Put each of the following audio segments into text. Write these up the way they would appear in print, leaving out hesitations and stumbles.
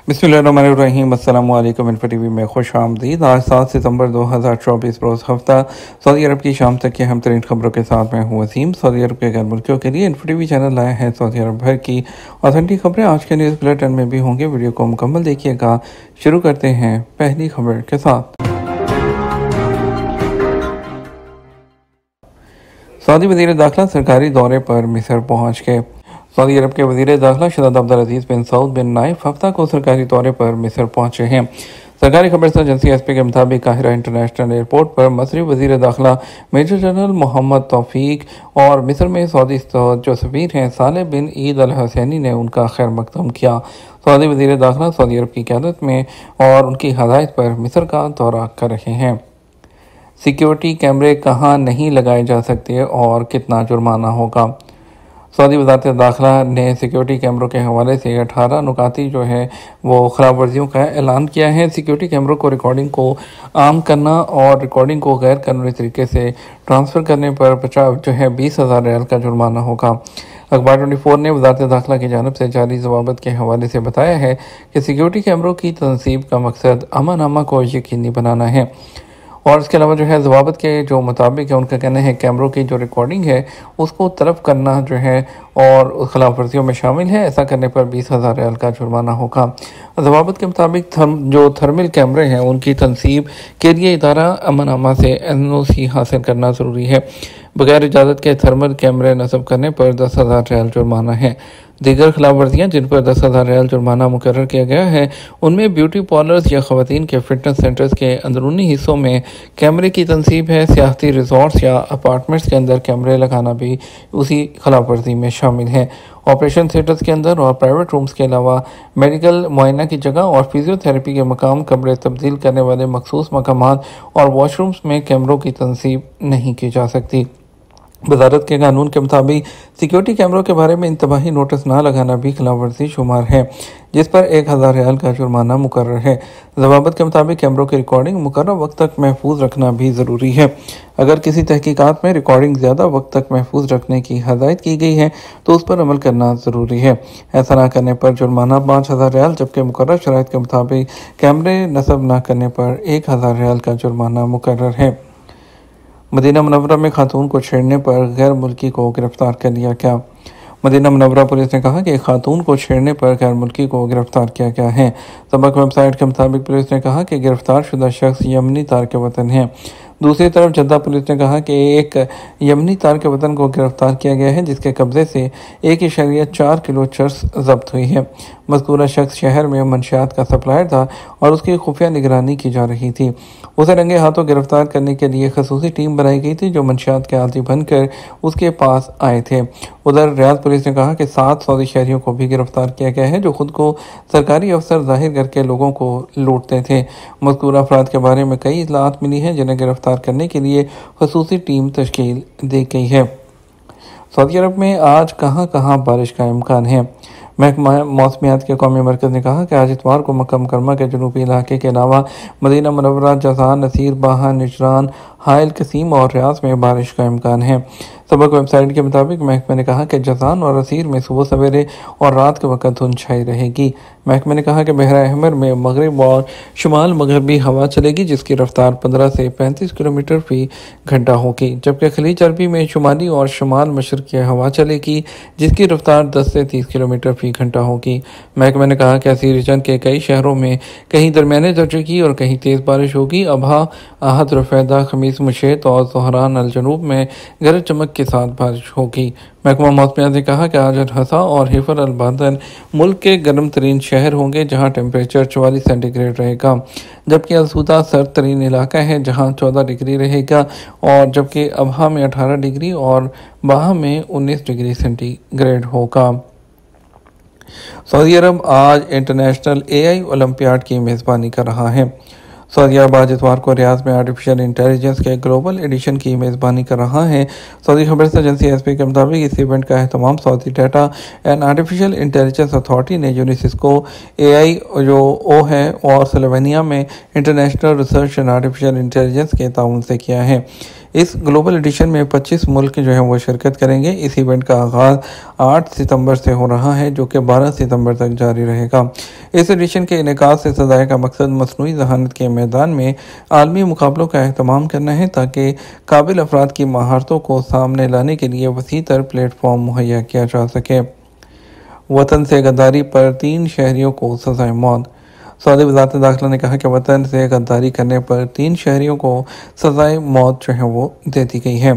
बिस्मिल्लाहिर्रहमानिर्रहीम। अस्सलामु अलैकुम। इन्फो टीवी में खुश आमदीद। आज 7 सितंबर 2024 रोज़ हफ्ता सऊदी अरब की शाम तक की अहम तरीन खबरों के साथ मैं हूँ वसीम। सऊदी अरब के गैर मुल्कियों के लिए इन्फो टीवी चैनल लाए हैं सऊदी अरब भर की ऑथेंटिक खबरें। आज के न्यूज़ बुलेटिन में भी होंगे, वीडियो को मुकम्मल देखिएगा। शुरू करते हैं पहली खबर के साथ। सऊदी वज़ीर दाखिला सरकारी दौरे पर मिस्र पहुँच गए। सऊदी अरब के वज़ीर दाखिला शहज़ादा अब्दुल अज़ीज़ बिन सऊद बिन नाइफ हफ्ता को सरकारी दौरे पर मिस्र पहुंचे हैं। सरकारी खबरसां एजेंसी एसपी के मुताबिक काहिरा इंटरनेशनल एयरपोर्ट पर मसरी वज़ीर दाखिला मेजर जनरल मोहम्मद तौफीक और मिस्र में सऊदी जो सफ़ीर हैं सालेह बिन ईद अल हसैनी ने उनका खैर मकदम किया। सऊदी वज़ीर दाखिला सऊदी अरब की क़यादत में और उनकी हदायत पर मिस्र का दौरा कर रहे हैं। सिक्योरिटी कैमरे कहाँ नहीं लगाए जा सकते और कितना जुर्माना होगा। सऊदी वज़ारत दाखिला ने सिक्योरिटी कैमरों के हवाले से 18 नुकाती वो खराब वर्जियों का ऐलान किया है। सिक्योरिटी कैमरों को रिकॉर्डिंग को आम करना और रिकॉर्डिंग को गैर कानूनी तरीके से ट्रांसफ़र करने पर 20,000 रियाल का जुर्माना होगा। अखबार 24 ने वज़ारत दाखिला की जानिब से जारी ज़वाबत के हवाले से बताया है कि सिक्योरिटी कैमरों की तनसीब का मकसद अमन अमा को यकीनी बनाना है। और इसके अलावा ज़वाबत के जो मुताबिक है, उनका कहना है कैमरों की जो रिकॉर्डिंग है उसको तलब करना और खिलाफ वर्जियों में शामिल है। ऐसा करने पर 20,000 रियाल का जुर्माना होगा। ज़वाबत के मुताबिक जो थर्मल कैमरे हैं उनकी तनसीब के लिए इदारा अमन अमा से NOC हासिल करना ज़रूरी है। बगैर इजाज़त के थर्मल कैमरे नस्ब करने पर 10,000 रियाल जुर्माना है। दीगर खिलाफ वर्जियाँ जिन पर 10,000 रियाल जुर्माना मुकर्रर किया गया है उनमें ब्यूटी पार्लर्स या ख़वातीन के फिटनेस सेंटर्स के अंदरूनी हिस्सों में कैमरे की तनसीब है। सियाहती रिजॉर्ट्स या अपार्टमेंट्स के अंदर कैमरे लगाना भी उसी खिलाफ वर्जी में शामिल है। ऑपरेशन थिएटर्स के अंदर और प्राइवेट रूम्स के अलावा मेडिकल मुआयना की जगह और फिजियोथेरेपी के मकाम, कमरे तब्दील करने वाले मखसूस मकामात और वॉशरूम्स में कैमरों की तनसीब नहीं की जा सकती। वज़ारत के कानून के मुताबिक सिक्योरिटी कैमरों के बारे में इंतबाही नोटिस ना लगाना भी खिलाफ वर्जी शुमार है, जिस पर 1,000 रियाल का जुर्माना मुकर्रर है। ज़वाबत के मुताबिक कैमरों की रिकॉर्डिंग मुकर्रर वक्त तक महफूज रखना भी ज़रूरी है। अगर किसी तहकीकात में रिकॉर्डिंग ज़्यादा वक्त तक महफूज रखने की हदायत की गई है तो उस पर अमल करना ज़रूरी है। ऐसा ना करने पर जुर्माना 5,000 रियाल, जबकि मुकर्रर शराइत के मुताबिक कैमरे नस्ब न करने पर 1,000 रियाल का जुर्माना मुकर्रर है। मदीना मुनव्वरा में खातून को छेड़ने पर गैर मुल्की को गिरफ्तार कर लिया गया। मदीना मुनव्वरा पुलिस ने कहा कि एक खातून को छेड़ने पर गैर मुल्की को गिरफ्तार किया गया है। सबक वेबसाइट के मुताबिक पुलिस ने कहा कि गिरफ्तार शुदा शख्स यमनी तारक वतन है। दूसरी तरफ जद्दा पुलिस ने कहा कि एक यमनी तारक वतन को गिरफ्तार किया गया है, जिसके कब्जे से 1.4 किलो चर्स जब्त हुई है। मज़कूरा शख्स शहर में मंशियात का सप्लायर था और उसकी खुफिया निगरानी की जा रही थी। उसे रंगे हाथों गिरफ्तार करने के लिए खसूसी टीम बनाई गई थी जो मंशियात के आदी बनकर उसके पास आए थे। उधर रियाद पुलिस ने कहा कि 7 सऊदी शहरियों को भी गिरफ्तार किया गया है जो खुद को सरकारी अफसर जाहिर करके लोगों को लूटते थे। मज़कूरा अफराद के बारे में कई इतलात मिली हैं जिन्हें गिरफ्तार करने के लिए खसूसी टीम तश्कील दी गई है। सऊदी अरब में आज कहां कहां बारिश का इम्कान है। महकमा मौसमियात के कौमी मरकज़ ने कहा कि आज इतवार को मक्का मुकरमा के जनूबी इलाके के अलावा मदीना मुनव्वरा, जज़ान, नसीर, बाहा, निजरान, हायल, कसीम और रियाज में बारिश का इम्कान है। सबक वेबसाइट के मुताबिक महकमे ने कहा कि जज़ान और नसीर में सुबह सवेरे और रात के वक्त धुंध छाई रहेगी। महकमे ने कहा कि बहरा अहमर में मगरिब और शुमाल मगरबी हवा चलेगी, जिसकी रफ्तार 15 से 35 किलोमीटर फी घंटा होगी, जबकि खलीज अरबी में शुमाली और शुमाल मशरक़ी हवा चलेगी, जिसकी रफ्तार 10 से 30 किलोमीटर फी घंटा होगी। महकमे ने कहा कि असी रीजन के कई शहरों में कहीं दरमियाने दर्जे की और कहीं तेज़ बारिश होगी। अबहा, आहद, रफेदा, खमीस मुशेत और ज़ोहरान अल जनूब में गरज चमक के साथ बारिश होगी। महकमा मौसमियात ने कहा कि आज हसा और हिफर अल बादन मुल्क के गर्म तरीन शहर होंगे जहाँ टेम्परेचर 44 सेंटीग्रेड रहेगा, जबकि अलसूदा सर्द तरीन इलाका है जहाँ 14 डिग्री रहेगा, और जबकि अबहा में 18 डिग्री और बाहा में 19 डिग्री सेंटीग्रेड होगा। सऊदी अरब आज इंटरनेशनल AI ओलंपियाड की मेज़बानी कर रहा है। सऊदी अरब आज इतवार को रियाद में आर्टिफिशियल इंटेलिजेंस के ग्लोबल एडिशन की मेज़बानी कर रहा है। सऊदी खबरसां एजेंसी एसपी के मुताबिक इस इवेंट का अहतमाम Saudi data and artificial intelligence authority ने यूनिसिस्को AI जो O है और स्लोवेनिया में international research and artificial intelligence के ताउन से किया है। इस ग्लोबल एडिशन में 25 मुल्क जो है वो शिरकत करेंगे। इस इवेंट का आगाज़ 8 सितंबर से हो रहा है, जो कि 12 सितंबर तक जारी रहेगा। इस एडिशन के इनेकाद से सदाए का मकसद मसनूई ज़हानत के मैदान में आलमी मुकाबलों का एहतमाम करना है, ताकि काबिल अफराद की महारतों को सामने लाने के लिए वसी तर प्लेटफॉर्म मुहैया किया जा सके। वतन से गद्दारी पर 3 शहरियों को सज़ाए मौत। सऊदी वज़ारत दाखिला ने कहा कि वतन से गद्दारी करने पर 3 शहरियों को सज़ाए मौत जो है वो दे दी गई है।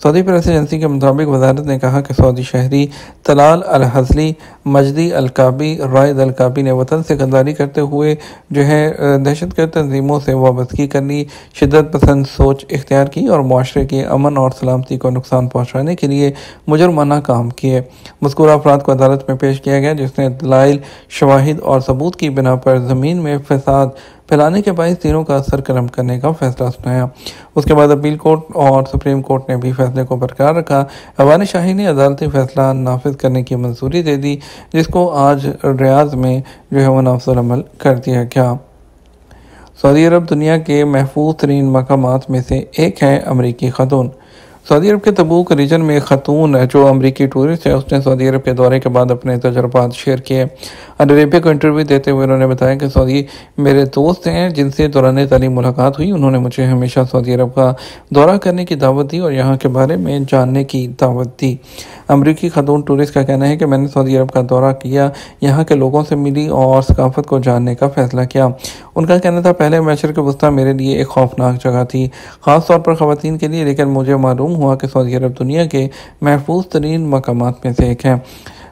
सऊदी प्रेस एजेंसी के मुताबिक वज़ारत ने कहा कि सऊदी शहरी तलाल अल हज़ली, मजदी अल काबी, रायद अल काबी ने वतन से गद्दारी करते हुए जो है दहशतगर्द तंजीमों से वाबस्तगी करनी, शिद्दत पसंद सोच इख्तियार की और माशरे के अमन और सलामती को नुकसान पहुँचाने के लिए मुजरमाना काम किए। मज़कूरा अफराद को अदालत में पेश किया गया, जिसने दलाइल, शवाहिद और सबूत की बिना पर ज़मीन में फसाद फैलाने के बायस तीनों का सरकरम करने का फैसला सुनाया। उसके बाद अपील कोर्ट और सुप्रीम कोर्ट ने भी फैसले को बरकरार रखा। अवान शाही ने अदालती फैसला नाफिज करने की मंजूरी दे दी, जिसको आज रियाद में जो है वो नाफिजुल अमल कर दिया गया। सऊदी अरब दुनिया के महफूज तरीन मकामात में से एक है। अमरीकी खतून। सऊदी अरब के तबूक रीजन में खतून जो अमरीकी टूरिस्ट है, उसने सऊदी अरब के दौरे के बाद अपने तजुर्बात शेयर किए। अल अरेबिया को इंटरव्यू देते हुए उन्होंने बताया कि सऊदी मेरे दोस्त हैं जिनसे दौरान तालीम मुलाकात हुई। उन्होंने मुझे हमेशा सऊदी अरब का दौरा करने की दावत दी और यहाँ के बारे में जानने की दावत दी। अमरीकी खतून टूरिस्ट का कहना है कि मैंने सऊदी अरब का दौरा किया, यहाँ के लोगों से मिली और सकाफत को जानने का फैसला किया। उनका कहना था, पहले मशरिक़ वस्ता मेरे लिए एक खौफनाक जगह थी, ख़ास तौर पर ख़वातीन के लिए, लेकिन मुझे मालूम हुआ कि सऊदी अरब दुनिया के महफूज तरीन मकामात में से एक है।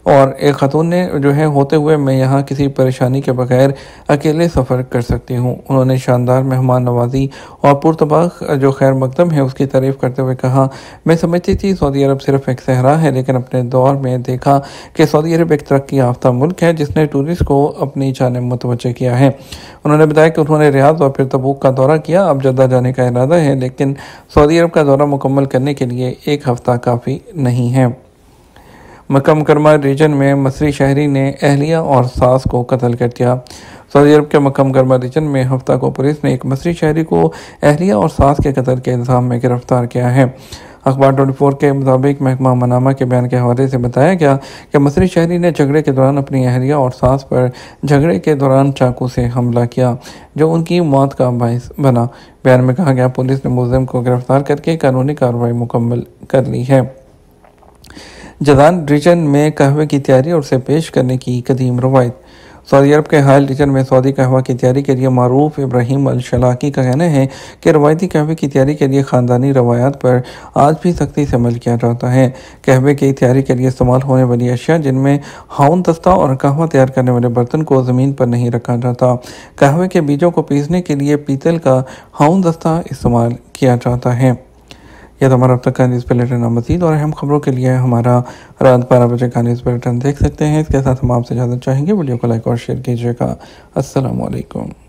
और एक खतून ने जो है होते हुए मैं यहाँ किसी परेशानी के बगैर अकेले सफ़र कर सकती हूँ। उन्होंने शानदार मेहमान नवाजी और पुरतबाक जो खैर मकदम है उसकी तारीफ़ करते हुए कहा, मैं समझती थी सऊदी अरब सिर्फ एक सहरा है, लेकिन अपने दौर में देखा कि सऊदी अरब एक तरक्की याफ्ता मुल्क है जिसने टूरिस्ट को अपनी जानिब मुतवज्जह किया है। उन्होंने बताया कि उन्होंने रियाद और फिर तबूक का दौरा किया, अब जद्दा जाने का इरादा है, लेकिन सऊदी अरब का दौरा मुकम्मल करने के लिए 1 हफ़्ता काफ़ी नहीं है। मक्का मुकरमा रीजन में मसरी शहरी ने अहलिया और सास को कत्ल कर दिया। सऊदी अरब के मक्का मुकरमा रीजन में हफ्ता को पुलिस ने एक मसरी शहरी को अहलिया और सास के कत्ल के इल्ज़ाम में गिरफ्तार किया है। अखबार 24 के मुताबिक महकमा मनामा के बयान के हवाले से बताया गया कि मसरी शहरी ने झगड़े के दौरान अपनी अहलिया और सास पर झगड़े के दौरान चाकू से हमला किया, जो उनकी मौत का बायस बना। बयान में कहा गया, पुलिस ने मुलज़िम को गिरफ्तार करके कानूनी कार्रवाई मुकम्मल कर ली है। जज़ान रीजन में कहवे की तैयारी और उसे पेश करने की कदीम रवायत। सऊदी अरब के हाल रीजन में सऊदी कहवा की तैयारी के लिए मारूफ इब्राहिम अल शलाकी का कहना है कि रवायती कहवे की तैयारी के लिए ख़ानदानी रवायात पर आज भी सख्ती से अमल किया जाता है। कहवे की तैयारी के लिए इस्तेमाल होने वाली अशिया जिनमें हाउन दस्ता और कहवा तैयार करने वाले बर्तन को ज़मीन पर नहीं रखा जाता। कहवे के बीजों को पीसने के लिए पीतल का हाउन दस्ता इस्तेमाल किया जाता है। यह तो हमारा अब तक का न्यूज़ बुलेटिन। मज़ीद और अहम खबरों के लिए हमारा रात 12 बजे का न्यूज़ बुलेटिन देख सकते हैं। इसके साथ हम आपसे इजाज़त चाहेंगे। वीडियो को लाइक और शेयर कीजिएगा। अस्सलाम वालेकुम।